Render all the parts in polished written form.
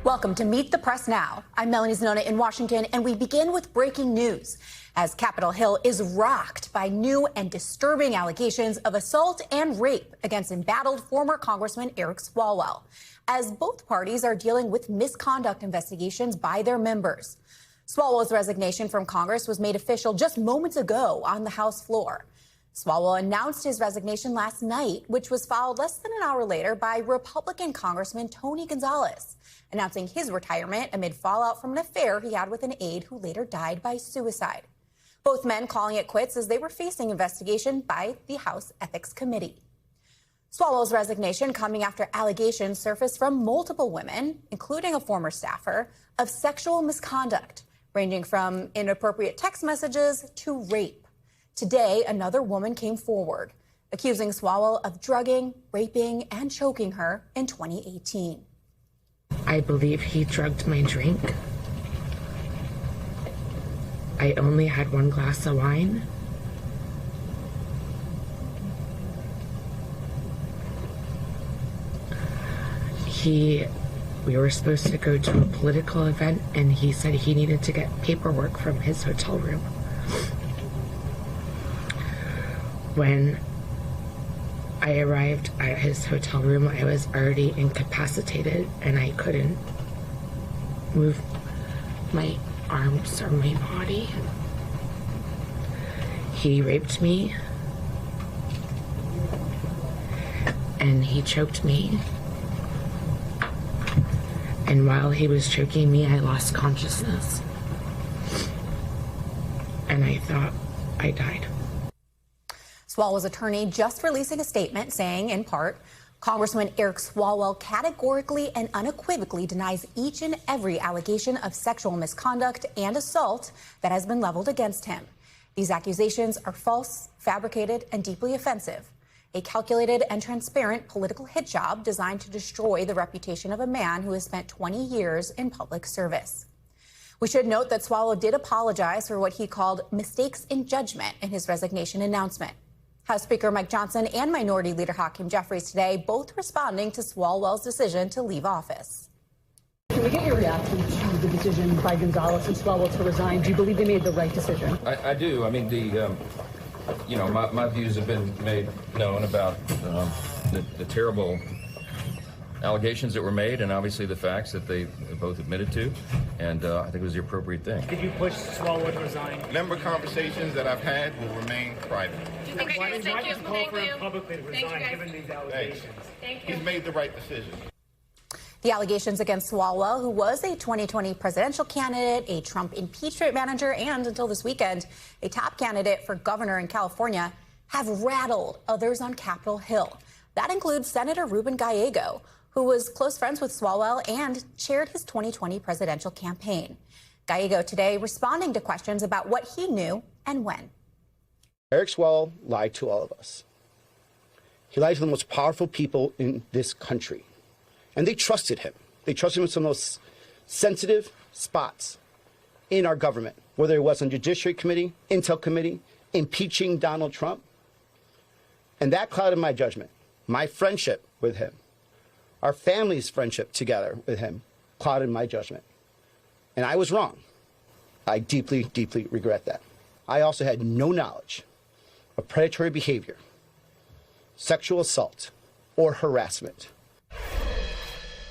Welcome to Meet the Press Now. I'm Melanie Zanona in Washington, and we begin with breaking news as Capitol Hill is rocked by new and disturbing allegations of assault and rape against embattled former Congressman Eric Swalwell, as both parties are dealing with misconduct investigations by their members. Swalwell's resignation from Congress was made official just moments ago on the House floor. Swalwell announced his resignation last night, which was followed less than an hour later by Republican Congressman Tony Gonzales, announcing his retirement amid fallout from an affair he had with an aide who later died by suicide. Both men calling it quits as they were facing investigation by the House Ethics Committee. Swalwell's resignation coming after allegations surfaced from multiple women, including a former staffer, of sexual misconduct, ranging from inappropriate text messages to rape. Today, another woman came forward, accusing Swalwell of drugging, raping, and choking her in 2018. I believe he drugged my drink. I only had one glass of wine. We were supposed to go to a political event, and he said he needed to get paperwork from his hotel room. When I arrived at his hotel room, I was already incapacitated and I couldn't move my arms or my body. He raped me and he choked me. And while he was choking me, I lost consciousness. And I thought I died. Swalwell's attorney just releasing a statement saying, in part, Congressman Eric Swalwell categorically and unequivocally denies each and every allegation of sexual misconduct and assault that has been leveled against him. These accusations are false, fabricated, and deeply offensive. A calculated and transparent political hit job designed to destroy the reputation of a man who has spent 20 years in public service. We should note that Swalwell did apologize for what he called mistakes in judgment in his resignation announcement. House Speaker Mike Johnson and Minority Leader Hakeem Jeffries today both responding to Swalwell's decision to leave office. Can we get your reaction to the decision by Gonzales and Swalwell to resign? Do you believe they made the right decision? I do. I mean, my views have been made known about the terrible allegations that were made, and obviously the facts that they both admitted to, and I think it was the appropriate thing. Did you push Swalwell to resign? Member conversations that I've had will remain private. Why did you call for him publicly to resign given these allegations? He's made the right decision. The allegations against Swalwell, who was a 2020 presidential candidate, a Trump impeachment manager, and until this weekend, a top candidate for governor in California, have rattled others on Capitol Hill. That includes Senator Ruben Gallego, who was close friends with Swalwell and chaired his 2020 presidential campaign. Gallego today responding to questions about what he knew and when. Eric Swalwell lied to all of us. He lied to the most powerful people in this country. And they trusted him. They trusted him with some of the most sensitive spots in our government, whether it was on Judiciary Committee, Intel Committee, impeaching Donald Trump. And that clouded my judgment, my friendship with him. Our family's friendship together with him clouded my judgment. And I was wrong. I deeply, deeply regret that. I also had no knowledge of predatory behavior, sexual assault, or harassment.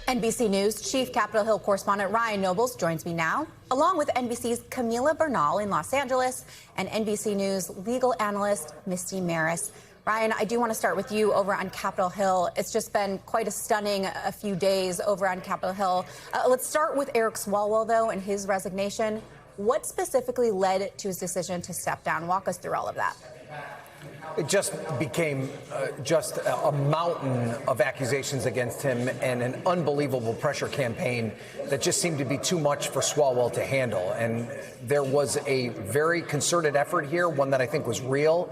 NBC News Chief Capitol Hill correspondent Ryan Nobles joins me now, along with NBC's Camila Bernal in Los Angeles and NBC News legal analyst Misty Maris. Ryan, I do want to start with you over on Capitol Hill. It's just been quite a stunning a few days over on Capitol Hill. Let's start with Eric Swalwell, though, and his resignation. What specifically led to his decision to step down? Walk us through all of that. It just became just a mountain of accusations against him and an unbelievable pressure campaign that just seemed to be too much for Swalwell to handle. And there was a very concerted effort here, one that I think was real,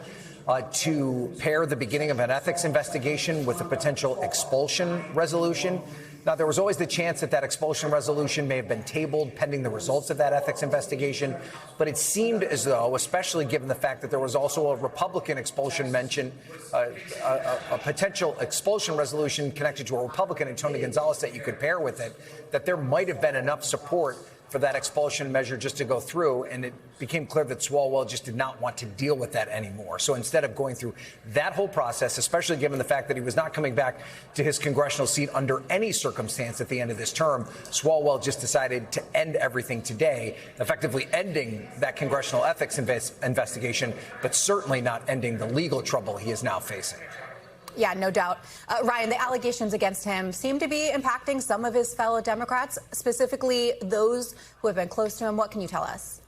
to pair the beginning of an ethics investigation with a potential expulsion resolution. Now, there was always the chance that that expulsion resolution may have been tabled pending the results of that ethics investigation. But it seemed as though, especially given the fact that there was also a Republican expulsion mention, a potential expulsion resolution connected to a Republican, Tony Gonzales, that you could pair with it, that there might have been enough support for that expulsion measure just to go through. And it became clear that Swalwell just did not want to deal with that anymore. So instead of going through that whole process, especially given the fact that he was not coming back to his congressional seat under any circumstance at the end of this term, Swalwell just decided to end everything today, effectively ending that congressional ethics investigation, but certainly not ending the legal trouble he is now facing. Yeah, no doubt. Ryan, the allegations against him seem to be impacting some of his fellow Democrats, specifically those who have been close to him. What can you tell us?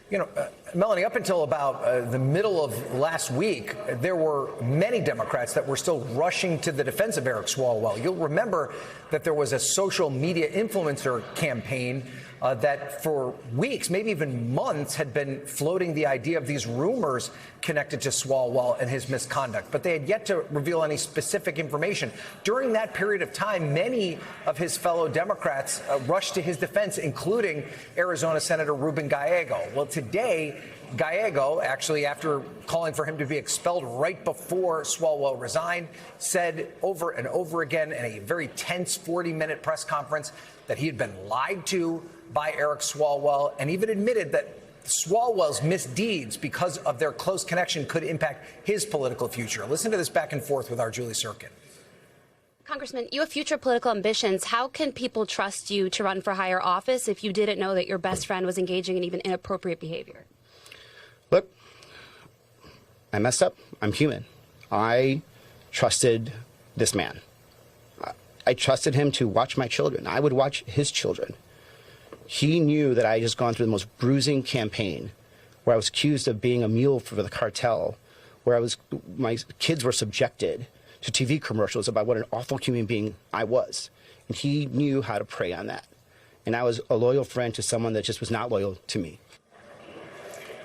You know, Melanie, up until about the middle of last week, there were many Democrats that were still rushing to the defense of Eric Swalwell. You'll remember that there was a social media influencer campaign that for weeks, maybe even months, had been floating the idea of these rumors connected to Swalwell and his misconduct. But they had yet to reveal any specific information. During that period of time, many of his fellow Democrats rushed to his defense, including Arizona Senator Ruben Gallego. Well, today, Gallego, actually, after calling for him to be expelled right before Swalwell resigned, said over and over again in a very tense 40-minute press conference that he had been lied to by Eric Swalwell, and even admitted that Swalwell's misdeeds, because of their close connection, could impact his political future. Listen to this back and forth with our Julie Sirkin. Congressman, you have future political ambitions. How can people trust you to run for higher office if you didn't know that your best friend was engaging in even inappropriate behavior? Look, I messed up. I'm human. I trusted this man. I trusted him to watch my children. I would watch his children. He knew that I had just gone through the most bruising campaign where I was accused of being a mule for the cartel, where my kids were subjected to TV commercials about what an awful human being I was. And he knew how to prey on that. And I was a loyal friend to someone that just was not loyal to me.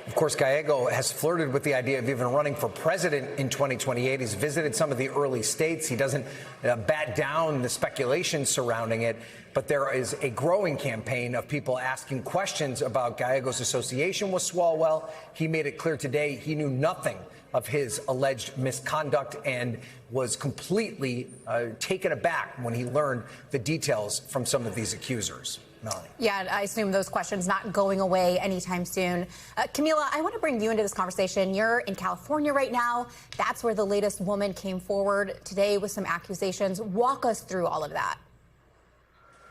Of course, Gallego has flirted with the idea of even running for president in 2028. He's visited some of the early states. He doesn't bat down the speculation surrounding it. But there is a growing campaign of people asking questions about Gallego's association with Swalwell. He made it clear today he knew nothing of his alleged misconduct and was completely taken aback when he learned the details from some of these accusers. Melanie. Yeah, I assume those questions not going away anytime soon. Camila, I want to bring you into this conversation. You're in California right now. That's where the latest woman came forward today with some accusations. Walk us through all of that.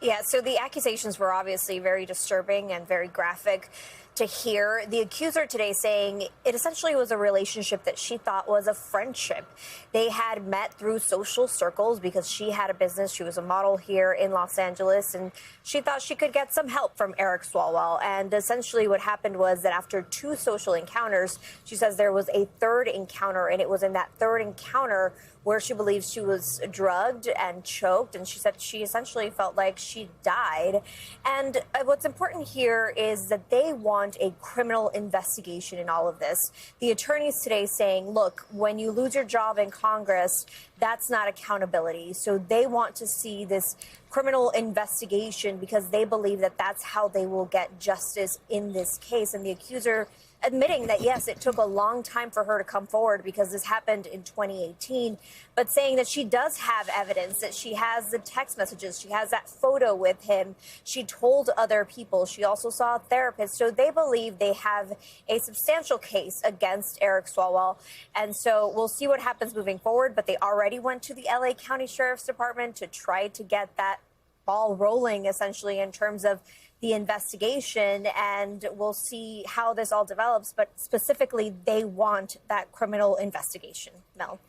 Yeah, so the accusations were obviously very disturbing and very graphic to hear. The accuser today saying it essentially was a relationship that she thought was a friendship. They had met through social circles because she had a business. She was a model here in Los Angeles, and she thought she could get some help from Eric Swalwell. And essentially what happened was that after 2 social encounters, she says there was a third encounter, and it was in that third encounter where she believes she was drugged and choked, and she said she essentially felt like she died. And what's important here is that they want a criminal investigation in all of this. The attorneys today saying, look, when you lose your job in Congress, that's not accountability. So they want to see this criminal investigation because they believe that that's how they will get justice in this case. And the accuser admitting that, yes, it took a long time for her to come forward because this happened in 2018, but saying that she does have evidence, that she has the text messages, she has that photo with him, she told other people, she also saw a therapist. So they believe they have a substantial case against Eric Swalwell. And so we'll see what happens moving forward, but they already went to the LA County Sheriff's Department to try to get that ball rolling, essentially, in terms of the investigation, and we'll see how this all develops. But specifically, they want that criminal investigation. Mel.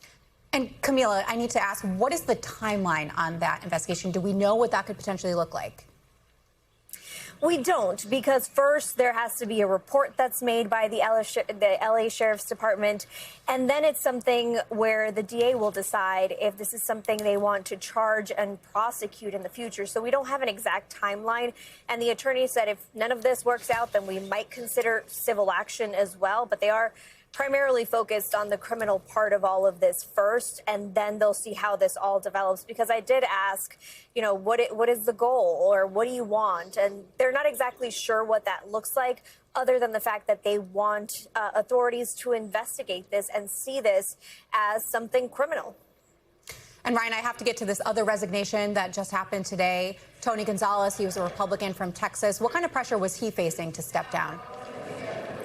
And Camila, I need to ask, what is the timeline on that investigation? Do we know what that could potentially look like? We don't, because first there has to be a report that's made by the LA Sheriff's Department, and then it's something where the DA will decide if this is something they want to charge and prosecute in the future. So we don't have an exact timeline, and the attorney said if none of this works out, then we might consider civil action as well. But they are primarily focused on the criminal part of all of this first, and then they'll see how this all develops. Because I did ask, you know, what is the goal, or what do you want? And they're not exactly sure what that looks like, other than the fact that they want authorities to investigate this and see this as something criminal. And Ryan, I have to get to this other resignation that just happened today. Tony Gonzales, he was a Republican from Texas. What kind of pressure was he facing to step down?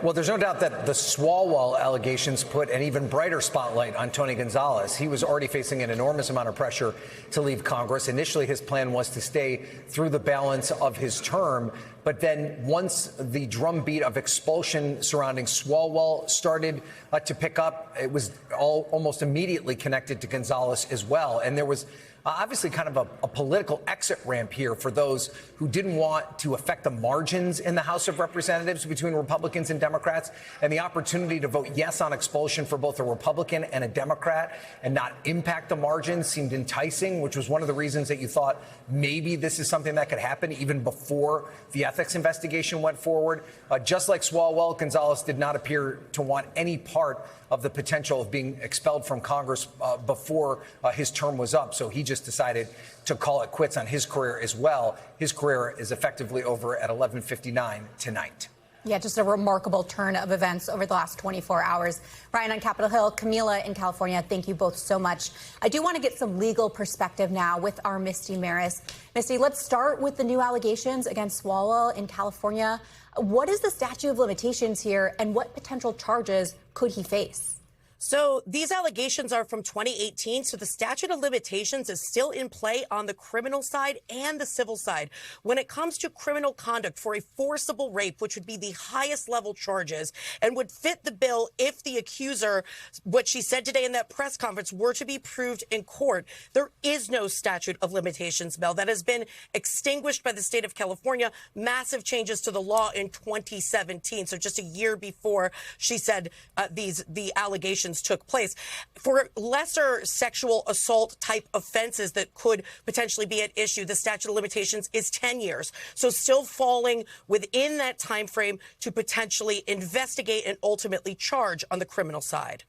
Well, there's no doubt that the Swalwell allegations put an even brighter spotlight on Tony Gonzales. He was already facing an enormous amount of pressure to leave Congress. Initially, his plan was to stay through the balance of his term. But then once the drumbeat of expulsion surrounding Swalwell started to pick up, it was almost immediately connected to Gonzales as well. And there was obviously kind of a political exit ramp here for those who didn't want to affect the margins in the House of Representatives between Republicans and Democrats, and the opportunity to vote yes on expulsion for both a Republican and a Democrat and not impact the margins seemed enticing, which was one of the reasons that you thought maybe this is something that could happen even before the ethics investigation went forward. Just like Swalwell, Gonzales did not appear to want any part of the potential of being expelled from Congress before his term was up. So he just decided to call it quits on his career as well. His career is effectively over at 11:59 tonight. Yeah, just a remarkable turn of events over the last 24 hours. Ryan on Capitol Hill, Camila in California, thank you both so much. I do want to get some legal perspective now with our Misty Maris. Misty, let's start with the new allegations against Swalwell in California. What is the statute of limitations here, and what potential charges could he face? So these allegations are from 2018. So the statute of limitations is still in play on the criminal side and the civil side. When it comes to criminal conduct for a forcible rape, which would be the highest level charges and would fit the bill if the accuser, what she said today in that press conference, were to be proved in court, there is no statute of limitations, Mel. That has been extinguished by the state of California. Massive changes to the law in 2017. So just a year before she said the allegations took place. For lesser sexual assault type offenses that could potentially be at issue, the statute of limitations is 10 years. So still falling within that time frame to potentially investigate and ultimately charge on the criminal side.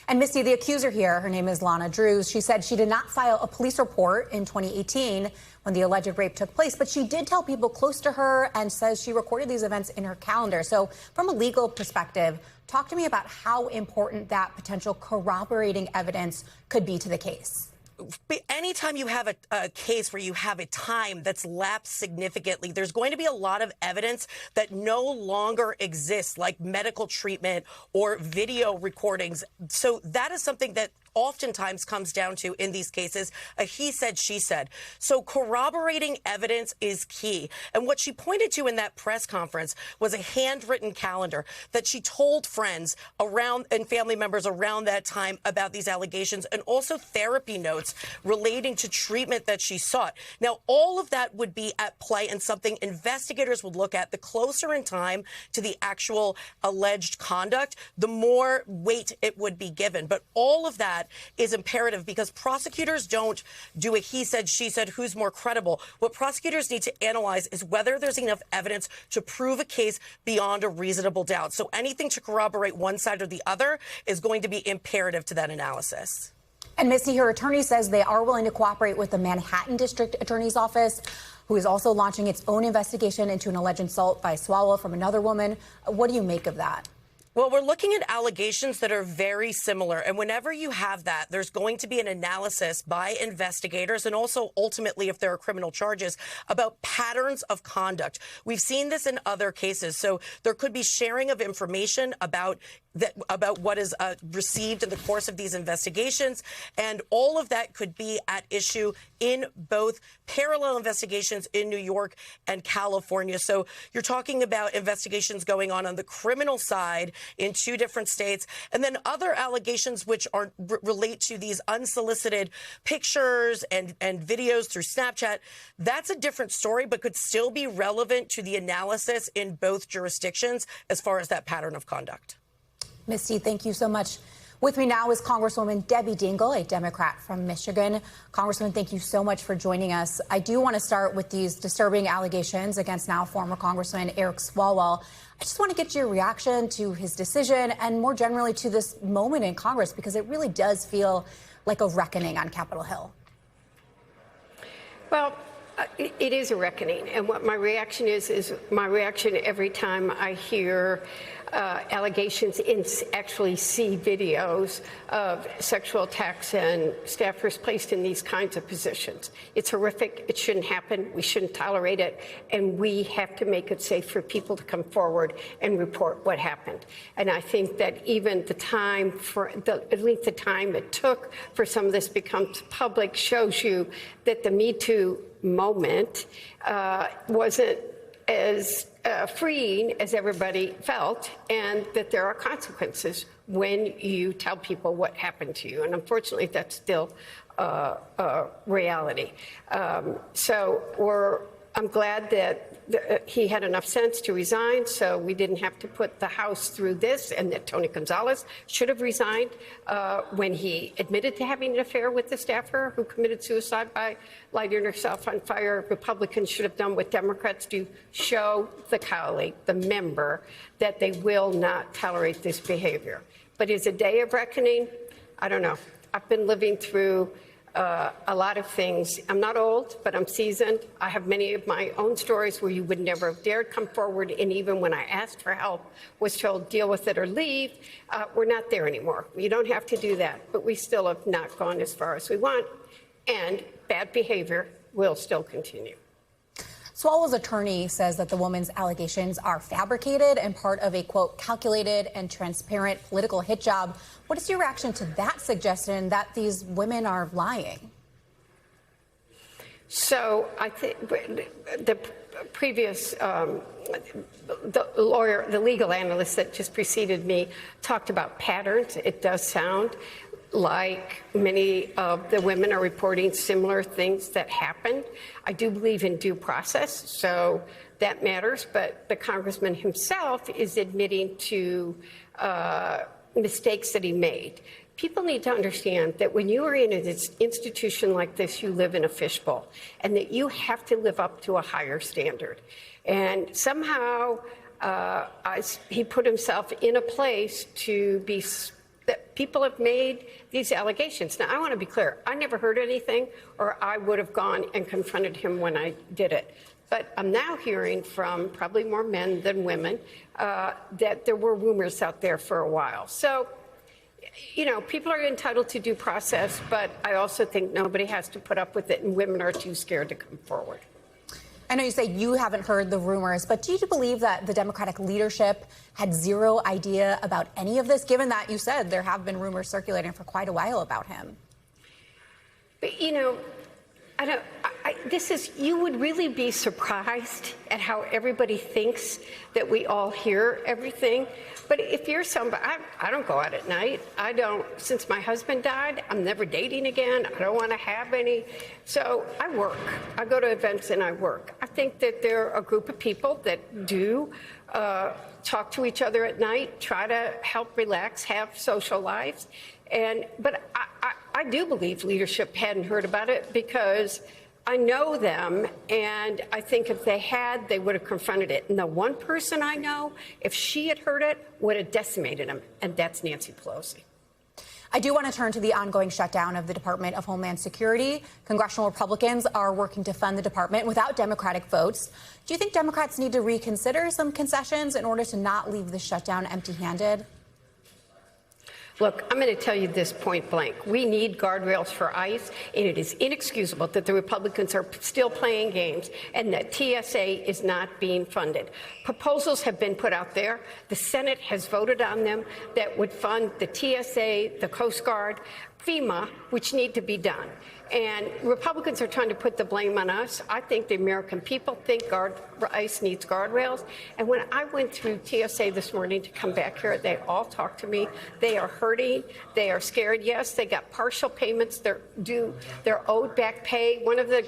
And Misty, the accuser here, her name is Lana Drews. She said she did not file a police report in 2018 when the alleged rape took place, but she did tell people close to her and says she recorded these events in her calendar. So from a legal perspective, talk to me about how important that potential corroborating evidence could be to the case. Anytime you have a case where you have a time that's lapsed significantly, there's going to be a lot of evidence that no longer exists, like medical treatment or video recordings. So that is something that oftentimes comes down to, in these cases, a he said, she said. So corroborating evidence is key. And what she pointed to in that press conference was a handwritten calendar that she told friends around and family members around that time about these allegations, and also therapy notes relating to treatment that she sought. Now, all of that would be at play and something investigators would look at. The closer in time to the actual alleged conduct, the more weight it would be given. But all of that is imperative, because prosecutors don't do a he said, she said, who's more credible. What prosecutors need to analyze is whether there's enough evidence to prove a case beyond a reasonable doubt. So anything to corroborate one side or the other is going to be imperative to that analysis. And Misty, her attorney says they are willing to cooperate with the Manhattan District Attorney's Office, who is also launching its own investigation into an alleged assault by Swalwell from another woman. What do you make of that? Well, we're looking at allegations that are very similar. And whenever you have that, there's going to be an analysis by investigators, and also ultimately, if there are criminal charges, about patterns of conduct. We've seen this in other cases. So there could be sharing of information about what is received in the course of these investigations. And all of that could be at issue in both parallel investigations in New York and California. So you're talking about investigations going on the criminal side in two different states, and then other allegations which are relate to these unsolicited pictures and videos through Snapchat. That's a different story, but could still be relevant to the analysis in both jurisdictions as far as that pattern of conduct. Misty, thank you so much. With me now is Congresswoman Debbie Dingell, a Democrat from Michigan. Congresswoman, thank you so much for joining us. I do want to start with these disturbing allegations against now former Congressman Eric Swalwell. I just want to get your reaction to his decision and more generally to this moment in Congress, because it really does feel like a reckoning on Capitol Hill. Well, it is a reckoning, and what my reaction is my reaction every time I hear allegations and actually see videos of sexual attacks and staffers placed in these kinds of positions. It's horrific. It shouldn't happen. We shouldn't tolerate it, and we have to make it safe for people to come forward and report what happened. And I think that even the time at least the time it took for some of this becomes public shows you that the Me Too moment wasn't as freeing as everybody felt, and that there are consequences when you tell people what happened to you. And unfortunately, that's still reality. I'm glad that he had enough sense to resign, so we didn't have to put the House through this, and that Tony Gonzales should have resigned when he admitted to having an affair with the staffer who committed suicide by lighting herself on fire. Republicans should have done what Democrats do, show the colleague, the member, that they will not tolerate this behavior. But is a day of reckoning? I don't know. I've been living through a lot of things. I'm not old, but I'm seasoned. I have many of my own stories where you would never have dared come forward, and even when I asked for help, was told deal with it or leave. We're not there anymore. You don't have to do that, but we still have not gone as far as we want, and bad behavior will still continue. Swalwell's attorney says that the woman's allegations are fabricated and part of a, quote, calculated and transparent political hit job. What is your reaction to that suggestion that these women are lying? So I think the previous, the legal analyst that just preceded me talked about patterns. It does sound like many of the women are reporting similar things that happened. I do believe in due process, so that matters. But the congressman himself is admitting to mistakes that he made. People need to understand that when you are in an institution like this, you live in a fishbowl, and that you have to live up to a higher standard. And somehow he put himself in a place to be that people have made these allegations. Now, I want to be clear. I never heard anything, or I would have gone and confronted him when I did it. But I'm now hearing from probably more men than women that there were rumors out there for a while. So, you know, people are entitled to due process, but I also think nobody has to put up with it, and women are too scared to come forward. I know you say you haven't heard the rumors, but do you believe that the Democratic leadership had zero idea about any of this, given that you said there have been rumors circulating for quite a while about him? But, you know, you would really be surprised at how everybody thinks that we all hear everything. But if you're somebody, I don't go out at night. I don't, since my husband died, I'm never dating again. I don't want to have any. So I work. I go to events and I work. I think that there are a group of people that do talk to each other at night, try to help relax, have social lives. But I do believe leadership hadn't heard about it, because I know them, and I think if they had, they would have confronted it. And the one person I know, if she had heard it, would have decimated him, and that's Nancy Pelosi. I do want to turn to the ongoing shutdown of the Department of Homeland Security. Congressional Republicans are working to fund the department without Democratic votes. Do you think Democrats need to reconsider some concessions in order to not leave the shutdown empty-handed? Look, I'm going to tell you this point blank. We need guardrails for ICE, and it is inexcusable that the Republicans are still playing games and that TSA is not being funded. Proposals have been put out there. The Senate has voted on them that would fund the TSA, the Coast Guard, FEMA, which need to be done. And Republicans are trying to put the blame on us. I think the American people think ICE needs guardrails. And when I went through TSA this morning to come back here, they all talked to me. They are hurting. They are scared. Yes, they got partial payments. They're owed back pay. One of the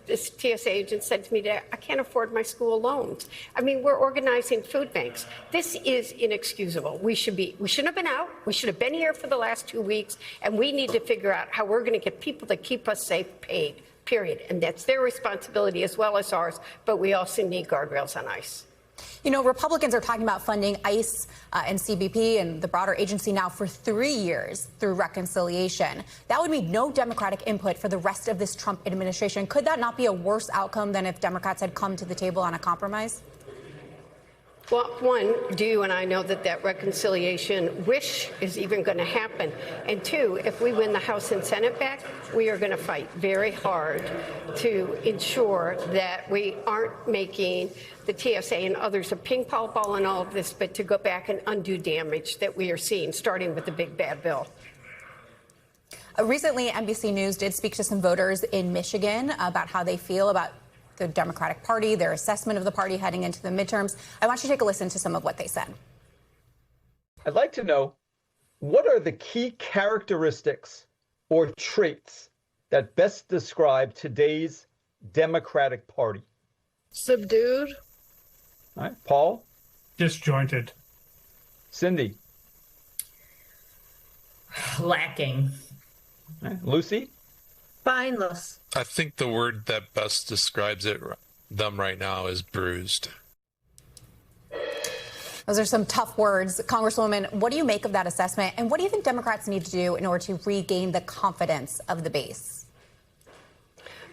this TSA agent said to me today, I can't afford my school loans. I mean, we're organizing food banks. This is inexcusable. We shouldn't have been out. We should have been here for the last 2 weeks, and we need to figure out how we're going to get people that keep us safe paid, period. And that's their responsibility as well as ours, but we also need guardrails on ICE. You know, Republicans are talking about funding ICE and CBP and the broader agency now for 3 years through reconciliation. That would mean no Democratic input for the rest of this Trump administration. Could that not be a worse outcome than if Democrats had come to the table on a compromise? Well, one, do you and I know that that reconciliation wish is even going to happen? And two, if we win the House and Senate back, we are going to fight very hard to ensure that we aren't making the TSA and others a ping pong ball in all of this, but to go back and undo damage that we are seeing, starting with the big bad bill. Recently, NBC News did speak to some voters in Michigan about how they feel about the Democratic Party, their assessment of the party heading into the midterms. I want you to take a listen to some of what they said. I'd like to know, what are the key characteristics or traits that best describe today's Democratic Party? Subdued. All right, Paul? Disjointed. Cindy? Lacking. All right, Lucy? Spineless. I think the word that best describes them right now is bruised. Those are some tough words. Congresswoman, what do you make of that assessment? And what do you think Democrats need to do in order to regain the confidence of the base?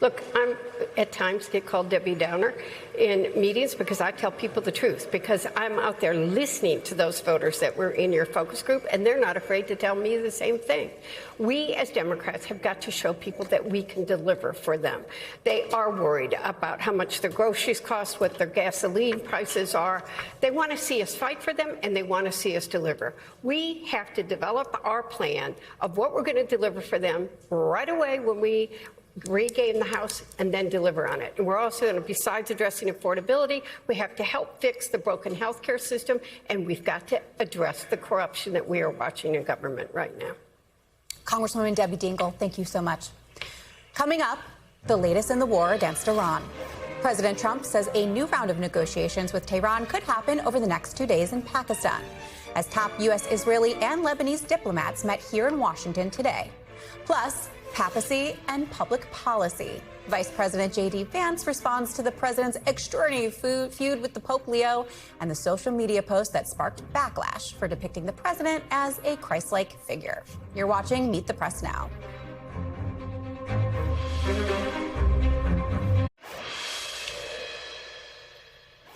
Look, I'm at times get called Debbie Downer in meetings because I tell people the truth, because I'm out there listening to those voters that were in your focus group, and they're not afraid to tell me the same thing. We as Democrats have got to show people that we can deliver for them. They are worried about how much their groceries cost, what their gasoline prices are. They want to see us fight for them, and they want to see us deliver. We have to develop our plan of what we're going to deliver for them right away when we regain the House and then deliver on it. And we're also going to, besides addressing affordability, we have to help fix the broken health care system, and we've got to address the corruption that we are watching in government right now. Congresswoman Debbie Dingell, thank you so much. Coming up, the latest in the war against Iran. President Trump says a new round of negotiations with Tehran could happen over the next 2 days in Pakistan, as top U.S., Israeli, and Lebanese diplomats met here in Washington today. Plus, papacy and public policy. Vice President J.D. Vance responds to the president's extraordinary feud with the Pope Leo and the social media post that sparked backlash for depicting the president as a Christ-like figure. You're watching Meet the Press Now.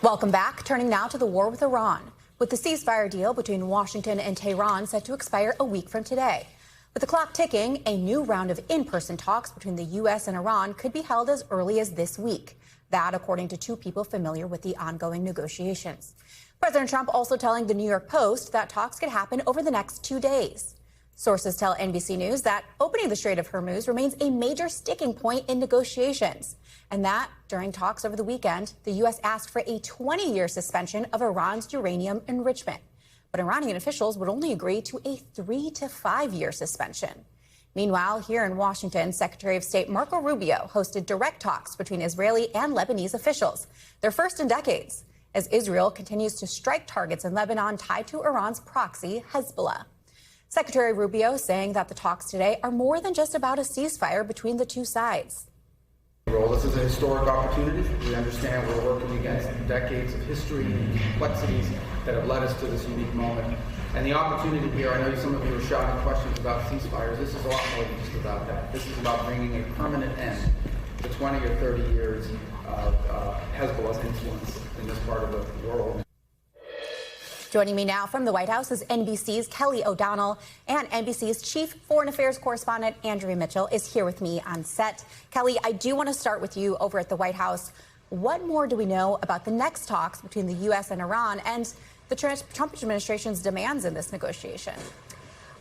Welcome back. Turning now to the war with Iran, with the ceasefire deal between Washington and Tehran set to expire a week from today. With the clock ticking, a new round of in-person talks between the U.S. and Iran could be held as early as this week. That, according to two people familiar with the ongoing negotiations. President Trump also telling the New York Post that talks could happen over the next 2 days. Sources tell NBC News that opening the Strait of Hormuz remains a major sticking point in negotiations, and that during talks over the weekend, the U.S. asked for a 20-year suspension of Iran's uranium enrichment. But Iranian officials would only agree to a 3 to 5 year suspension. Meanwhile, here in Washington, Secretary of State Marco Rubio hosted direct talks between Israeli and Lebanese officials, their first in decades, as Israel continues to strike targets in Lebanon tied to Iran's proxy, Hezbollah. Secretary Rubio saying that the talks today are more than just about a ceasefire between the two sides. This is a historic opportunity. We understand we're working against decades of history and complexities that have led us to this unique moment. And the opportunity here, I know some of you are shouting questions about ceasefires. This is a lot more than just about that. This is about bringing a permanent end to 20 or 30 years of Hezbollah's influence in this part of the world. Joining me now from the White House is NBC's Kelly O'Donnell, and NBC's chief foreign affairs correspondent Andrea Mitchell is here with me on set. Kelly, I do want to start with you over at the White House. What more do we know about the next talks between the U.S. and Iran and the Trump administration's demands in this negotiation?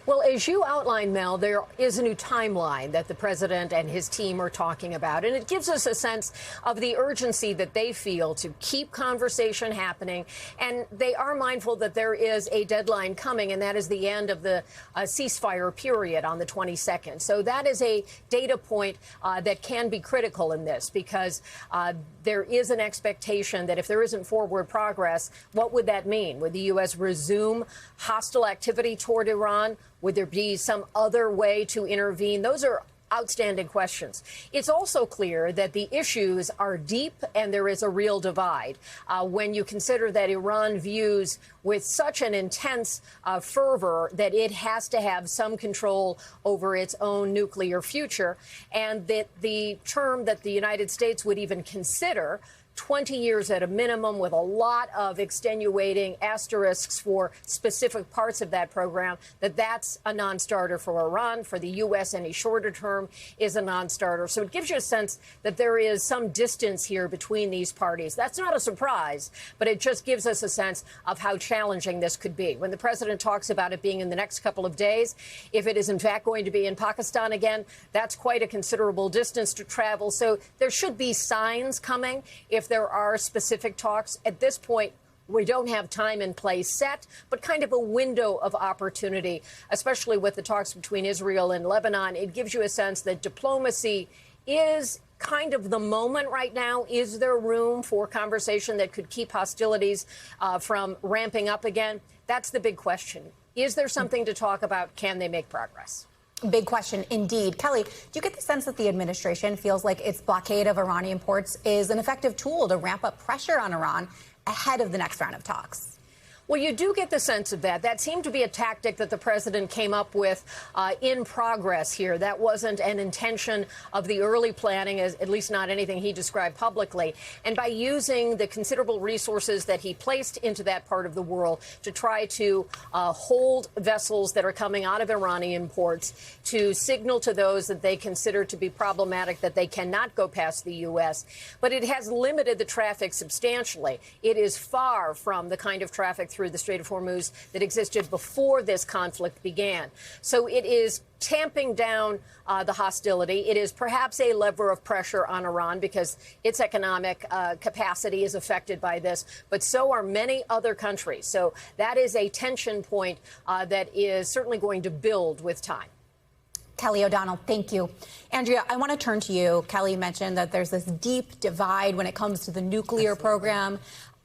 Well, as you outlined, Mel, there is a new timeline that the president and his team are talking about, and it gives us a sense of the urgency that they feel to keep conversation happening. And they are mindful that there is a deadline coming, and that is the end of the ceasefire period on the 22nd. So that is a data point that can be critical in this, because there is an expectation that if there isn't forward progress, what would that mean? Would the U.S. resume hostile activity toward Iran? Would there be some other way to intervene? Those are outstanding questions. It's also clear that the issues are deep and there is a real divide when you consider that Iran views with such an intense fervor that it has to have some control over its own nuclear future, and that the term that the United States would even consider 20 years at a minimum, with a lot of extenuating asterisks for specific parts of that program, that's a non-starter for Iran. For the U.S., any shorter term is a non-starter. So it gives you a sense that there is some distance here between these parties. That's not a surprise, but it just gives us a sense of how challenging this could be. When the president talks about it being in the next couple of days, if it is in fact going to be in Pakistan again, that's quite a considerable distance to travel. So there should be signs coming if there are specific talks. At this point, we don't have time and place set, but kind of a window of opportunity, especially with the talks between Israel and Lebanon. It gives you a sense that diplomacy is kind of the moment right now. Is there room for conversation that could keep hostilities from ramping up again? That's the big question. Is there something to talk about? Can they make progress? Big question indeed. Kelly, do you get the sense that the administration feels like its blockade of Iranian ports is an effective tool to ramp up pressure on Iran ahead of the next round of talks? Well, you do get the sense of that. That seemed to be a tactic that the president came up with in progress here. That wasn't an intention of the early planning, at least not anything he described publicly. And by using the considerable resources that he placed into that part of the world to try to hold vessels that are coming out of Iranian ports, to signal to those that they consider to be problematic that they cannot go past the U.S. But it has limited the traffic substantially. It is far from the kind of traffic through the Strait of Hormuz that existed before this conflict began. So it is tamping down the hostility. It is perhaps a lever of pressure on Iran because its economic capacity is affected by this, but so are many other countries. So that is a tension point that is certainly going to build with time. Kelly O'Donnell, thank you. Andrea, I want to turn to you. Kelly mentioned that there's this deep divide when it comes to the nuclear program.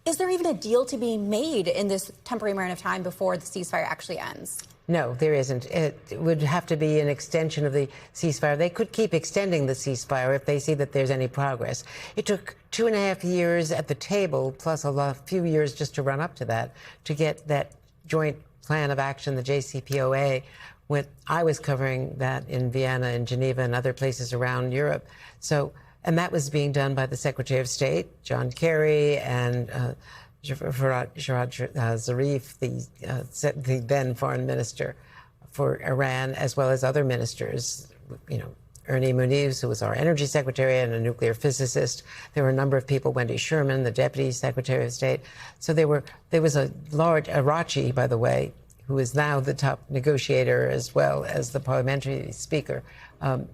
Is there even a deal to be made in this temporary amount of time before the ceasefire actually ends? No, there isn't. It would have to be an extension of the ceasefire. They could keep extending the ceasefire if they see that there's any progress. It took 2.5 years at the table, plus a few years just to run up to that, to get that joint plan of action, the JCPOA. When I was covering that in Vienna and Geneva and other places around Europe. And that was being done by the Secretary of State, John Kerry, and Javad Zarif, the then foreign minister for Iran, as well as other ministers, Ernie Muniz, who was our energy secretary and a nuclear physicist. There were a number of people, Wendy Sherman, the deputy secretary of state. So there was a large, Arachi, by the way, who is now the top negotiator as well as the parliamentary speaker.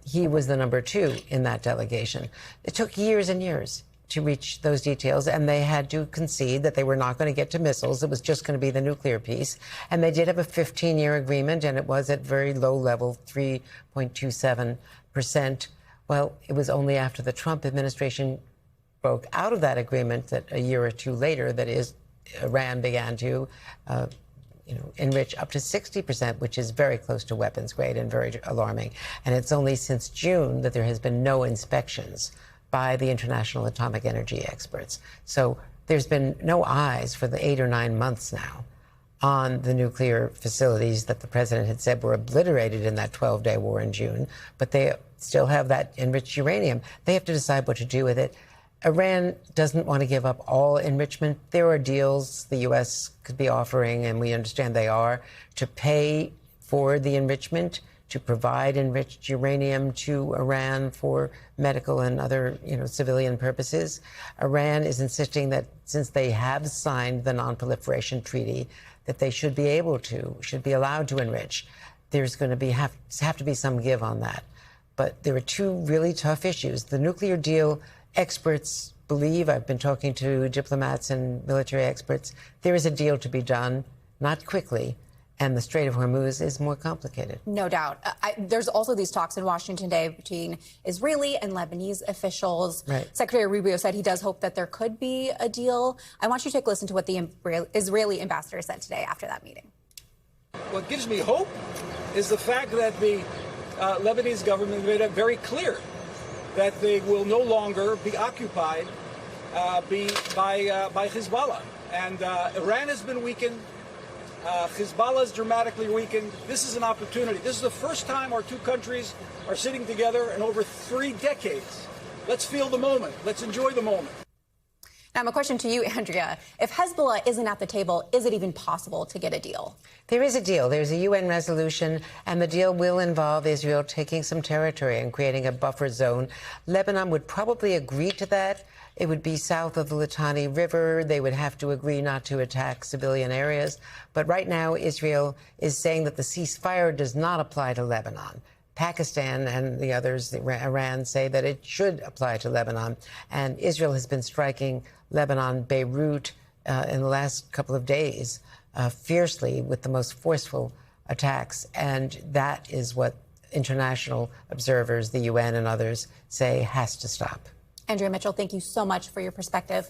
He was the number 2 in that delegation. It took years and years to reach those details, and they had to concede that they were not going to get to missiles. It was just going to be the nuclear piece. And they did have a 15-year agreement, and it was at very low level, 3.27%. Well, it was only after the Trump administration broke out of that agreement that a year or two later, that is, Iran began to enrich up to 60%, which is very close to weapons grade and very alarming. And it's only since June that there has been no inspections by the international atomic energy experts. So there's been no eyes for the 8 or 9 months now on the nuclear facilities that the president had said were obliterated in that 12-day war in June, but they still have that enriched uranium. They have to decide what to do with it. Iran doesn't want to give up all enrichment. There are deals the U.S. could be offering, and we understand they are, to pay for the enrichment, to provide enriched uranium to Iran for medical and other, civilian purposes. Iran is insisting that since they have signed the non-proliferation treaty, that they should be allowed to enrich. there's going to have to be some give on that. But there are two really tough issues. The nuclear deal, experts believe, I've been talking to diplomats and military experts, there is a deal to be done, not quickly, and the Strait of Hormuz is more complicated. No doubt. There's also these talks in Washington today between Israeli and Lebanese officials. Right. Secretary Rubio said he does hope that there could be a deal. I want you to take a listen to what the Israeli ambassador said today after that meeting. What gives me hope is the fact that the Lebanese government made it very clear that they will no longer be occupied by Hezbollah. And Iran has been weakened. Hezbollah is dramatically weakened. This is an opportunity. This is the first time our two countries are sitting together in over 3 decades. Let's feel the moment. Let's enjoy the moment. Now, my question to you, Andrea, if Hezbollah isn't at the table, is it even possible to get a deal? There is a deal. There's a UN resolution, and the deal will involve Israel taking some territory and creating a buffer zone. Lebanon would probably agree to that. It would be south of the Litani River. They would have to agree not to attack civilian areas. But right now, Israel is saying that the ceasefire does not apply to Lebanon. Pakistan and the others, Iran, say that it should apply to Lebanon. And Israel has been striking Lebanon, Beirut, in the last couple of days, fiercely with the most forceful attacks. And that is what international observers, the UN and others, say has to stop. Andrea Mitchell, thank you so much for your perspective.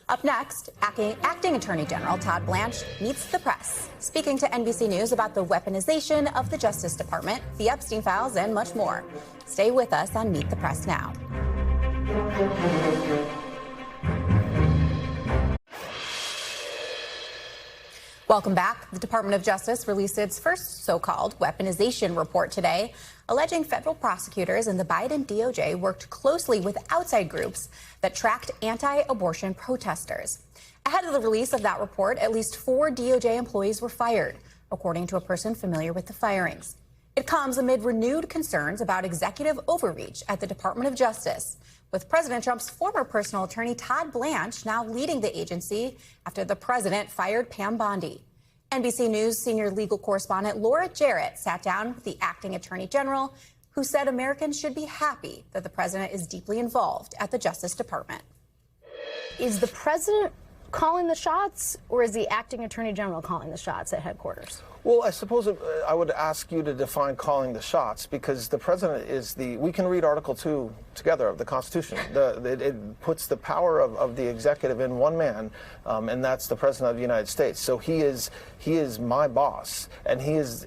Up next, Acting Attorney General Todd Blanche meets the press, speaking to NBC News about the weaponization of the Justice Department, the Epstein files, and much more. Stay with us on Meet the Press Now. Welcome back. The Department of Justice released its first so-called weaponization report today, alleging federal prosecutors and the Biden DOJ worked closely with outside groups that tracked anti-abortion protesters. Ahead of the release of that report, at least 4 DOJ employees were fired, according to a person familiar with the firings. It comes amid renewed concerns about executive overreach at the Department of Justice, with President Trump's former personal attorney Todd Blanche now leading the agency after the president fired Pam Bondi. NBC News senior legal correspondent Laura Jarrett sat down with the acting attorney general, who said Americans should be happy that the president is deeply involved at the Justice Department. Is the president calling the shots, or is the acting attorney general calling the shots at headquarters? Well, I suppose I would ask you to define calling the shots, because the president is we can read Article 2 together of the Constitution. It puts the power of the executive in one man, and that's the president of the United States. So he is my boss, and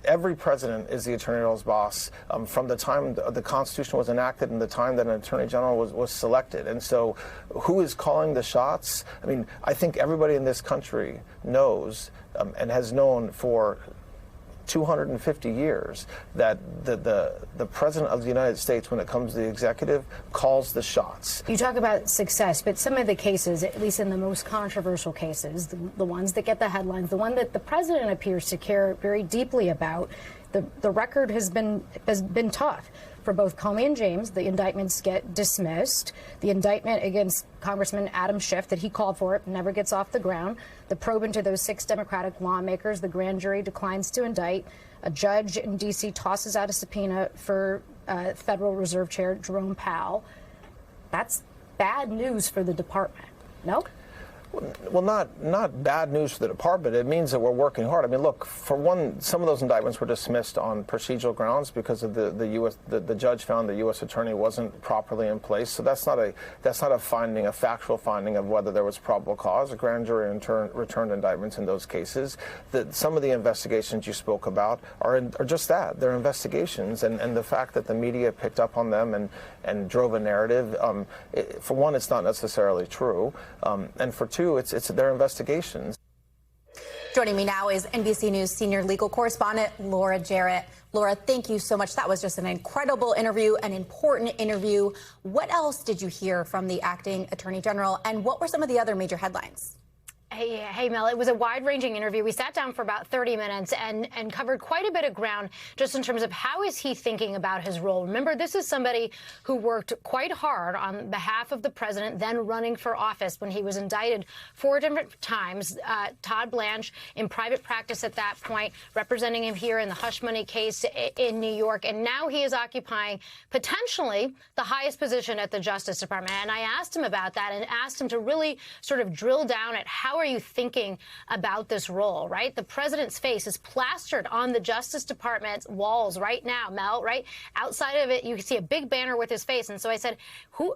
every president is the attorney general's boss from the time the Constitution was enacted and the time that an attorney general was selected. And so who is calling the shots? I mean, I think everybody in this country knows and has known for 250 years that the president of the United States, when it comes to the executive, calls the shots. You talk about success, but some of the cases, at least in the most controversial cases, the ones that get the headlines, the one that the president appears to care very deeply about, the record has been tough. For both Comey and James, the indictments get dismissed. The indictment against Congressman Adam Schiff that he called for never gets off the ground. The probe into those 6 Democratic lawmakers, the grand jury declines to indict. A judge in D.C. tosses out a subpoena for Federal Reserve Chair Jerome Powell. That's bad news for the department, no? Well, not bad news for the department. It means that we're working hard. I mean, look, for one, some of those indictments were dismissed on procedural grounds because of the judge found the U.S. attorney wasn't properly in place. So that's not a finding, a factual finding of whether there was probable cause. A grand jury returned indictments in those cases. Some of the investigations you spoke about are just that. They're investigations, and the fact that the media picked up on them and drove a narrative, for one, it's not necessarily true, and for two, it's their investigations. Joining me now is NBC News senior legal correspondent Laura Jarrett. Laura, thank you so much. That was just an incredible interview, an important interview. What else did you hear from the acting attorney general, and what were some of the other major headlines? Hey, Mel, it was a wide-ranging interview. We sat down for about 30 minutes and covered quite a bit of ground just in terms of how is he thinking about his role. Remember, this is somebody who worked quite hard on behalf of the president, then running for office when he was indicted 4 different times. Todd Blanche in private practice at that point, representing him here in the hush money case in New York. And now he is occupying potentially the highest position at the Justice Department. And I asked him about that and asked him to really sort of drill down at how are you thinking about this role, right? The president's face is plastered on the Justice Department's walls right now, Mel, right? Outside of it, you can see a big banner with his face. And so I said,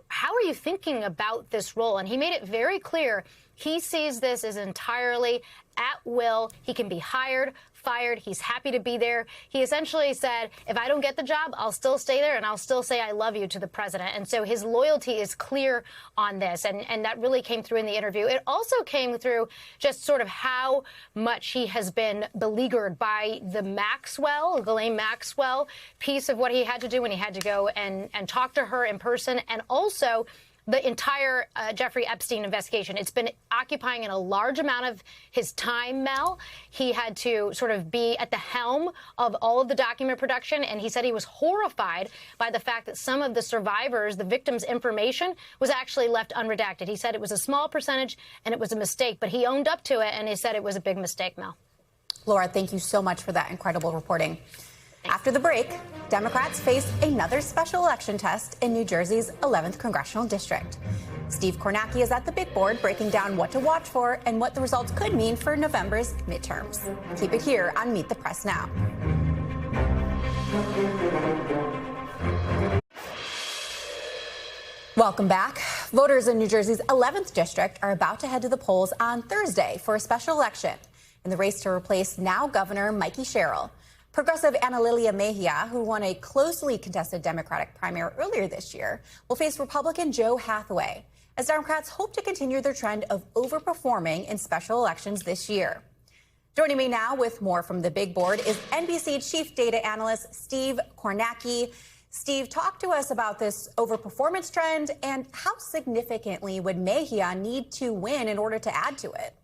how are you thinking about this role? And he made it very clear he sees this as entirely at will. He can be hired, fired. He's happy to be there. He essentially said, if I don't get the job, I'll still stay there and I'll still say I love you to the president. And so his loyalty is clear on this. And that really came through in the interview. It also came through just sort of how much he has been beleaguered by the Ghislaine Maxwell piece of what he had to do when he had to go and talk to her in person. And also the entire Jeffrey Epstein investigation. It's been occupying a large amount of his time, Mel. He had to sort of be at the helm of all of the document production, and he said he was horrified by the fact that some of the survivors, the victims' information, was actually left unredacted. He said it was a small percentage and it was a mistake, but he owned up to it, and he said it was a big mistake, Mel. Laura, thank you so much for that incredible reporting. After the break, Democrats face another special election test in New Jersey's 11th congressional district. Steve Kornacki is at the big board breaking down what to watch for and what the results could mean for November's midterms. Keep it here on Meet the Press Now. Welcome back. Voters in New Jersey's 11th district are about to head to the polls on Thursday for a special election in the race to replace now Governor Mikey Sherrill. Progressive Ana Lilia Mejia, who won a closely contested Democratic primary earlier this year, will face Republican Joe Hathaway, as Democrats hope to continue their trend of overperforming in special elections this year. Joining me now with more from the big board is NBC Chief Data Analyst Steve Kornacki. Steve, talk to us about this overperformance trend and how significantly would Mejia need to win in order to add to it?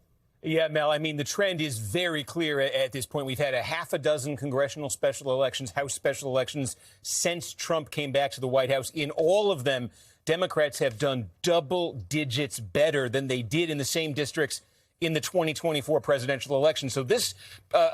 Yeah, Mel, I mean, the trend is very clear at this point. We've had a half a dozen congressional special elections, House special elections, since Trump came back to the White House. In all of them, Democrats have done double digits better than they did in the same districts in the 2024 presidential election. So this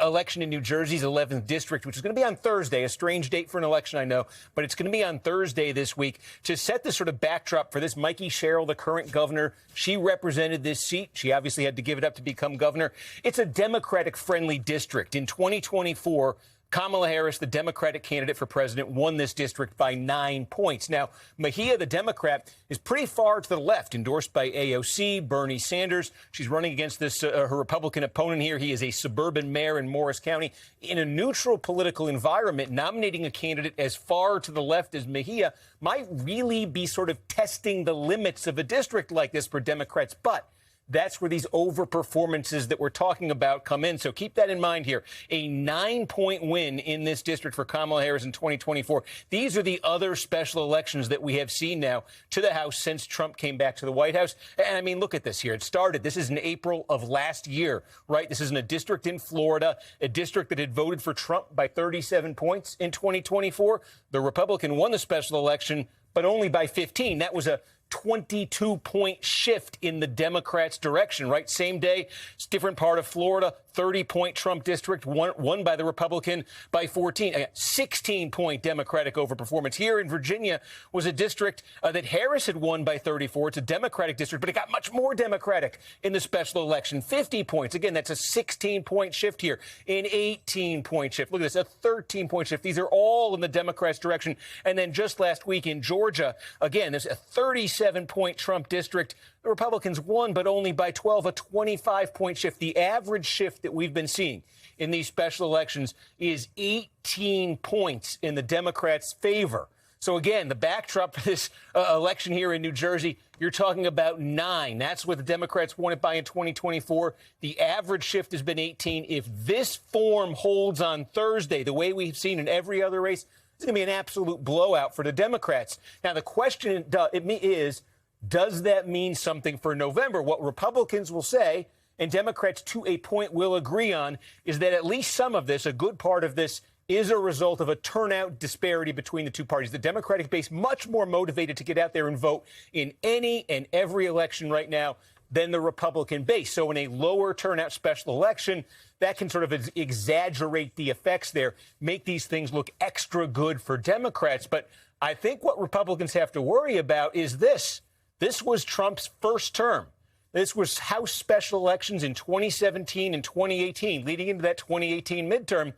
election in New Jersey's 11th district, which is going to be on Thursday, a strange date for an election, I know, but it's going to be on Thursday this week. To set the sort of backdrop for this, Mikey Sherrill, the current governor, she represented this seat. She obviously had to give it up to become governor. It's a Democratic-friendly district. In 2024, Kamala Harris, the Democratic candidate for president, won this district by 9 points. Now, Mejia, the Democrat, is pretty far to the left, endorsed by AOC, Bernie Sanders. She's running against this her Republican opponent here. He is a suburban mayor in Morris County. In a neutral political environment, nominating a candidate as far to the left as Mejia might really be sort of testing the limits of a district like this for Democrats. But that's where these overperformances that we're talking about come in. So keep that in mind here. A 9-point win in this district for Kamala Harris in 2024. These are the other special elections that we have seen now to the House since Trump came back to the White House. And I mean, look at this here. It started. This is in April of last year, right? This is in a district in Florida, a district that had voted for Trump by 37 points in 2024. The Republican won the special election, but only by 15. That was a 22-point shift in the Democrats' direction, right? Same day, different part of Florida, 30-point Trump district, won by the Republican by 14. 16-point Democratic overperformance. Here in Virginia was a district that Harris had won by 34. It's a Democratic district, but it got much more Democratic in the special election. 50 points. Again, that's a 16-point shift here. An 18-point shift. Look at this, a 13-point shift. These are all in the Democrats' direction. And then just last week in Georgia, again, there's a 37-point Trump district. The Republicans won, but only by 12, a 25-point shift. The average shift that we've been seeing in these special elections is 18 points in the Democrats' favor. So, again, the backdrop for this election here in New Jersey, you're talking about 9. That's what the Democrats won it by in 2024. The average shift has been 18. If this form holds on Thursday, the way we've seen in every other race, it's going to be an absolute blowout for the Democrats. Now, the question is, does that mean something for November? What Republicans will say and Democrats to a point will agree on, is that at least some of this, a good part of this, is a result of a turnout disparity between the two parties. The Democratic base much more motivated to get out there and vote in any and every election right now than the Republican base. So in a lower turnout special election, that can sort of exaggerate the effects there, make these things look extra good for Democrats. But I think what Republicans have to worry about is this. This was Trump's first term. This was House special elections in 2017 and 2018, leading into that 2018 midterm.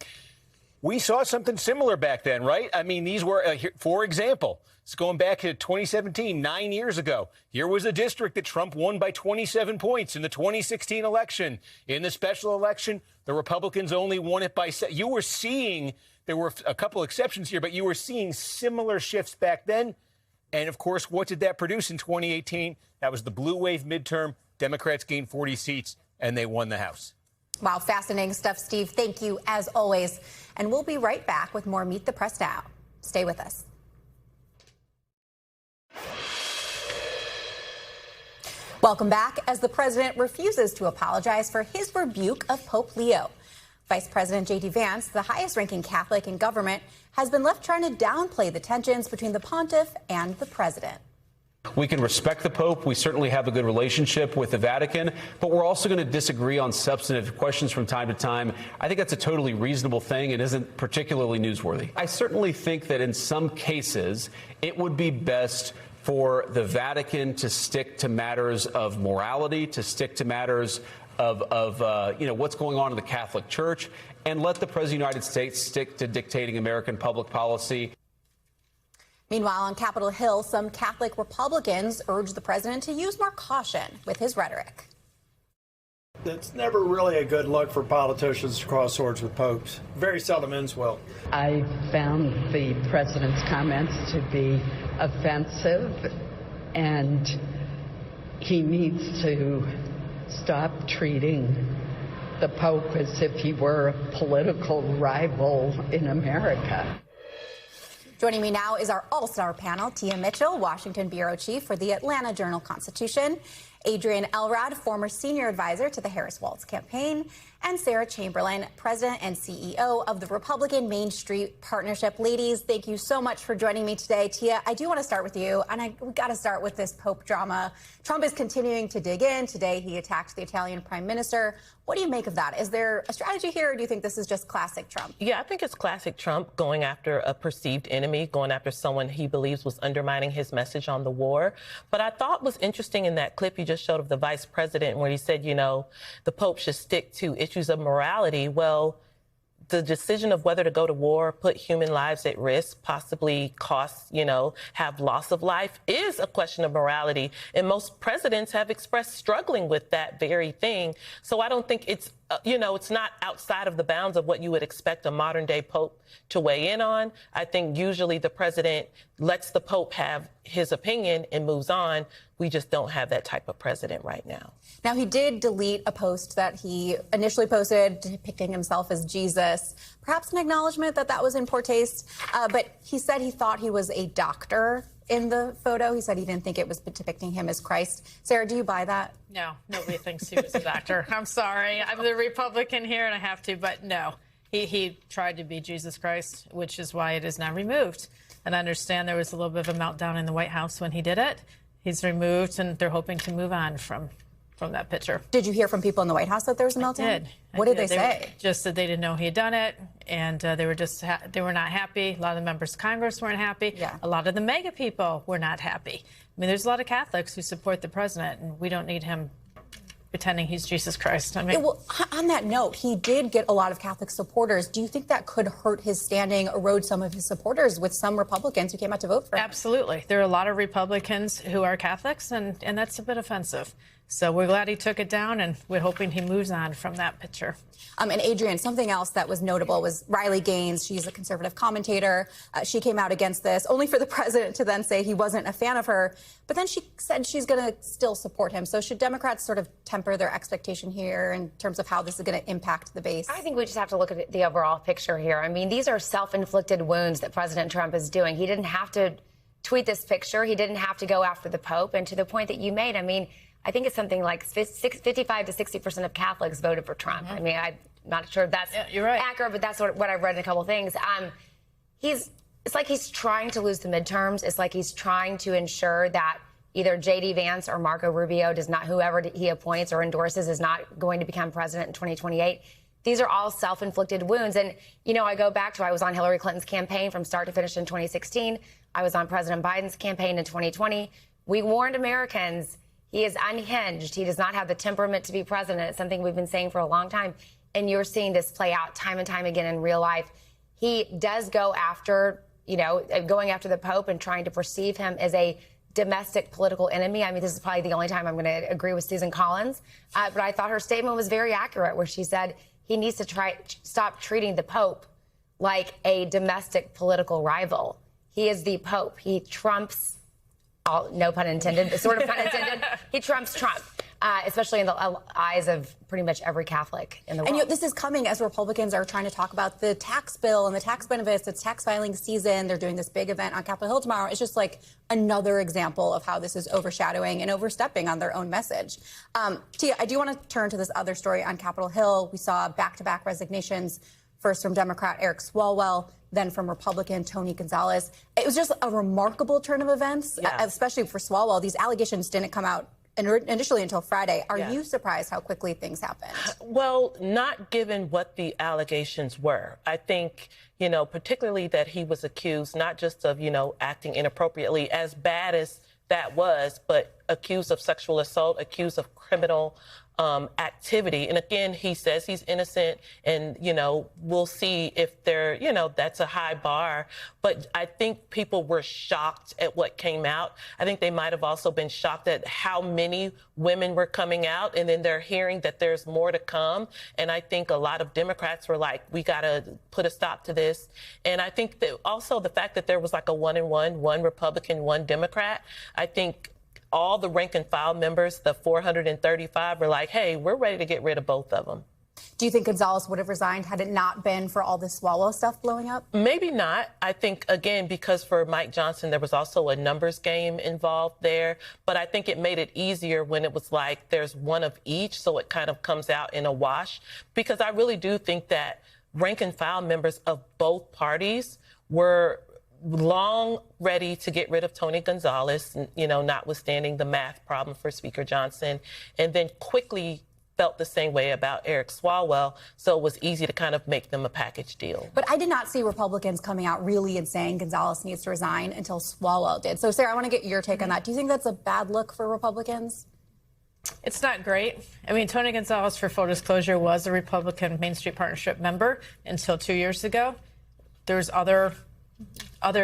We saw something similar back then, right? I mean, these were, for example, it's going back to 2017, 9 years ago. Here was a district that Trump won by 27 points in the 2016 election. In the special election, the Republicans only won it by you were seeing, there were a couple exceptions here, but you were seeing similar shifts back then. And, of course, what did that produce in 2018? That was the blue wave midterm. Democrats gained 40 seats, and they won the House. Wow, fascinating stuff, Steve. Thank you, as always. And we'll be right back with more Meet the Press Now. Stay with us. Welcome back. As the president refuses to apologize for his rebuke of Pope Leo, Vice President J.D. Vance, the highest-ranking Catholic in government, has been left trying to downplay the tensions between the pontiff and the president. We can respect the Pope. We certainly have a good relationship with the Vatican, but we're also going to disagree on substantive questions from time to time. I think that's a totally reasonable thing. It isn't particularly newsworthy. I certainly think that in some cases, it would be best for the Vatican to stick to matters of morality, to stick to matters of what's going on in the Catholic Church, and let the President of the United States stick to dictating American public policy. Meanwhile, on Capitol Hill, some Catholic Republicans urged the president to use more caution with his rhetoric. It's never really a good look for politicians to cross swords with popes. Very seldom ends well. I found the president's comments to be offensive, and he needs to stop treating the Pope as if he were a political rival in America. Joining me now is our all-star panel, Tia Mitchell, Washington bureau chief for the Atlanta Journal-Constitution, Adrian Elrod, former senior advisor to the Harris-Walz campaign, and Sarah Chamberlain, president and CEO of the Republican Main Street Partnership. Ladies, thank you so much for joining me today. Tia, I do want to start with you, and we got to start with this Pope drama. Trump is continuing to dig in. Today, he attacked the Italian prime minister. What do you make of that? Is there a strategy here, or do you think this is just classic Trump? Yeah, I think it's classic Trump going after a perceived enemy, going after someone he believes was undermining his message on the war. But I thought was interesting in that clip you just showed of the vice president where he said, you know, the Pope should stick to issues of morality. Well, the decision of whether to go to war, put human lives at risk, possibly cost, have loss of life is a question of morality. And most presidents have expressed struggling with that very thing. So I don't think it's, it's not outside of the bounds of what you would expect a modern day Pope to weigh in on. I think usually the president lets the Pope have his opinion and moves on. We just don't have that type of president right now. Now, he did delete a post that he initially posted depicting himself as Jesus, perhaps an acknowledgement that that was in poor taste. But he said he thought he was a doctor in the photo. He said he didn't think it was depicting him as Christ. Sarah, do you buy that? No, nobody thinks he was a doctor. I'm sorry. I'm the Republican here and I have to, but no. He tried to be Jesus Christ, which is why it is now removed. And I understand there was a little bit of a meltdown in the White House when he did it. He's removed, and they're hoping to move on from that picture. Did you hear from people in the White House that there was a meltdown? I did. What did they say? Just that they didn't know he had done it, and they were just they were not happy. A lot of the members of Congress weren't happy. Yeah. A lot of the MAGA people were not happy. I mean, there's a lot of Catholics who support the president, and we don't need him pretending he's Jesus Christ. I mean, well, on that note, he did get a lot of Catholic supporters. Do you think that could hurt his standing, erode some of his supporters with some Republicans who came out to vote for him? Absolutely. There are a lot of Republicans who are Catholics, and that's a bit offensive. So we're glad he took it down, and we're hoping he moves on from that picture. And Adrian, something else that was notable was Riley Gaines. She's a conservative commentator. She came out against this, only for the president to then say he wasn't a fan of her. But then she said she's going to still support him. So should Democrats sort of temper their expectation here in terms of how this is going to impact the base? I think we just have to look at the overall picture here. I mean, these are self-inflicted wounds that President Trump is doing. He didn't have to tweet this picture. He didn't have to go after the Pope. And to the point that you made, I mean, I think it's something like 55 to 60% of Catholics voted for Trump. I mean, I'm not sure if that's accurate, but that's what I've read in a couple of things. It's like he's trying to lose the midterms. It's like he's trying to ensure that either J.D. Vance or Marco Rubio whoever he appoints or endorses is not going to become president in 2028. These are all self-inflicted wounds. And, I go back to I was on Hillary Clinton's campaign from start to finish in 2016. I was on President Biden's campaign in 2020. We warned Americans he is unhinged. He does not have the temperament to be president. It's something we've been saying for a long time. And you're seeing this play out time and time again in real life. He does go after, going after the Pope and trying to perceive him as a domestic political enemy. I mean, this is probably the only time I'm going to agree with Susan Collins. But I thought her statement was very accurate, where she said he needs to stop treating the Pope like a domestic political rival. He is the Pope. He trumps, no pun intended, but sort of pun intended. He trumps Trump, especially in the eyes of pretty much every Catholic in the world. And this is coming as Republicans are trying to talk about the tax bill and the tax benefits. It's tax filing season. They're doing this big event on Capitol Hill tomorrow. It's just like another example of how this is overshadowing and overstepping on their own message. Tia, I do want to turn to this other story on Capitol Hill. We saw back-to-back resignations, first from Democrat Eric Swalwell, then from Republican Tony Gonzales. It was just a remarkable turn of events, especially for Swalwell. These allegations didn't come out initially until Friday. Are you surprised how quickly things happened? Well, not given what the allegations were. I think, particularly that he was accused not just of, acting inappropriately, as bad as that was, but accused of sexual assault, accused of criminal activity. And again, he says he's innocent, and, we'll see if they're, that's a high bar. But I think people were shocked at what came out. I think they might have also been shocked at how many women were coming out, and then they're hearing that there's more to come. And I think a lot of Democrats were like, we got to put a stop to this. And I think that also the fact that there was like a 1-and-1, one Republican, one Democrat, I think all the rank and file members, the 435, were like, hey, we're ready to get rid of both of them. Do you think Gonzales would have resigned had it not been for all this Swalwell stuff blowing up? Maybe not. I think, again, because for Mike Johnson, there was also a numbers game involved there. But I think it made it easier when it was like there's one of each, so it kind of comes out in a wash. Because I really do think that rank and file members of both parties were long ready to get rid of Tony Gonzales, notwithstanding the math problem for Speaker Johnson, and then quickly felt the same way about Eric Swalwell, so it was easy to kind of make them a package deal. But I did not see Republicans coming out really and saying Gonzales needs to resign until Swalwell did. So, Sarah, I want to get your take on that. Do you think that's a bad look for Republicans? It's not great. I mean, Tony Gonzales, for full disclosure, was a Republican Main Street Partnership member until 2 years ago. There's other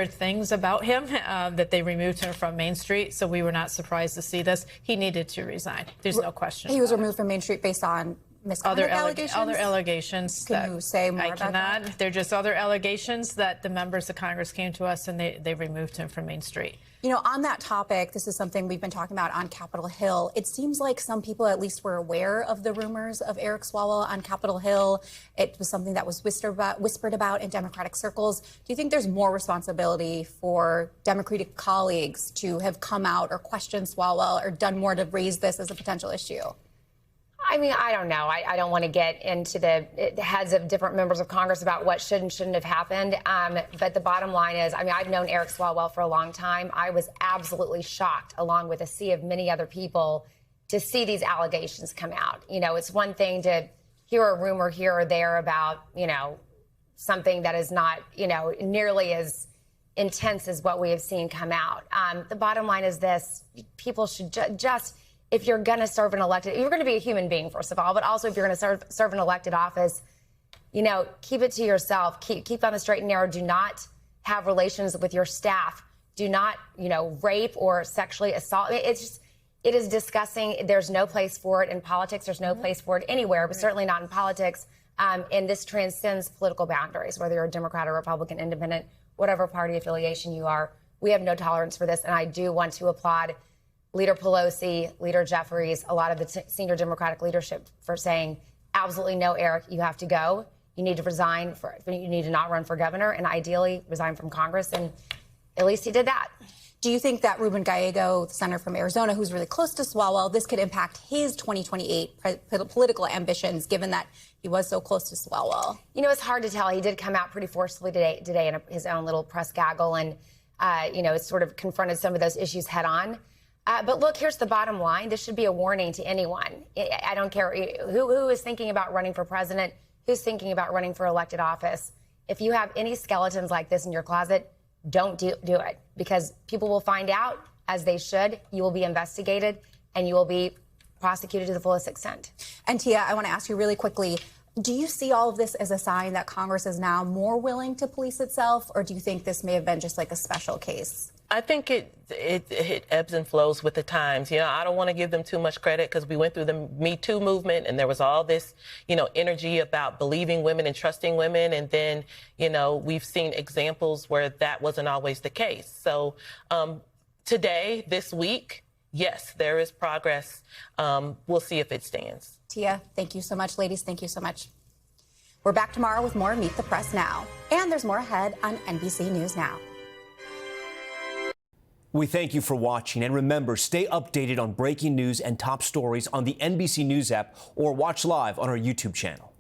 things about him that they removed him from Main Street, so we were not surprised to see this. He needed to resign. There's no question. He was removed from Main Street based on misconduct allegations? Other allegations. Can you say more about that? They're just other allegations that the members of Congress came to us and they removed him from Main Street. On that topic, this is something we've been talking about on Capitol Hill. It seems like some people at least were aware of the rumors of Eric Swalwell on Capitol Hill. It was something that was whispered about in Democratic circles. Do you think there's more responsibility for Democratic colleagues to have come out or questioned Swalwell or done more to raise this as a potential issue? I mean, I don't know. I don't want to get into the heads of different members of Congress about what should and shouldn't have happened. But the bottom line is, I've known Eric Swalwell for a long time. I was absolutely shocked, along with a sea of many other people, to see these allegations come out. It's one thing to hear a rumor here or there about, something that is not, nearly as intense as what we have seen come out. The bottom line is this. People should just... If you're going to serve an elected, you're going to be a human being, first of all, but also if you're going to serve an elected office, keep it to yourself. Keep on the straight and narrow. Do not have relations with your staff. Do not, rape or sexually assault. It is disgusting. There's no place for it in politics. There's no place for it anywhere, but certainly not in politics. And this transcends political boundaries, whether you're a Democrat or Republican, independent, whatever party affiliation you are. We have no tolerance for this. And I do want to applaud Leader Pelosi, Leader Jeffries, a lot of the senior Democratic leadership for saying, absolutely no, Eric, you have to go. You need to resign. You need to not run for governor and ideally resign from Congress. And at least he did that. Do you think that Ruben Gallego, the senator from Arizona, who's really close to Swalwell, this could impact his 2028 political ambitions, given that he was so close to Swalwell? You know, it's hard to tell. He did come out pretty forcefully today in his own little press gaggle and, it's sort of confronted some of those issues head on. But look, here's the bottom line. This should be a warning to anyone. I don't care who is thinking about running for president, who's thinking about running for elected office. If you have any skeletons like this in your closet, don't do it, because people will find out, as they should. You will be investigated and you will be prosecuted to the fullest extent. And Tia, I want to ask you really quickly, do you see all of this as a sign that Congress is now more willing to police itself, or do you think this may have been just like a special case? I think it ebbs and flows with the times. I don't want to give them too much credit because we went through the Me Too movement and there was all this, energy about believing women and trusting women. And then, we've seen examples where that wasn't always the case. So today, this week, yes, there is progress. We'll see if it stands. Tia, thank you so much. Ladies, thank you so much. We're back tomorrow with more Meet the Press Now. And there's more ahead on NBC News Now. We thank you for watching, and remember, stay updated on breaking news and top stories on the NBC News app or watch live on our YouTube channel.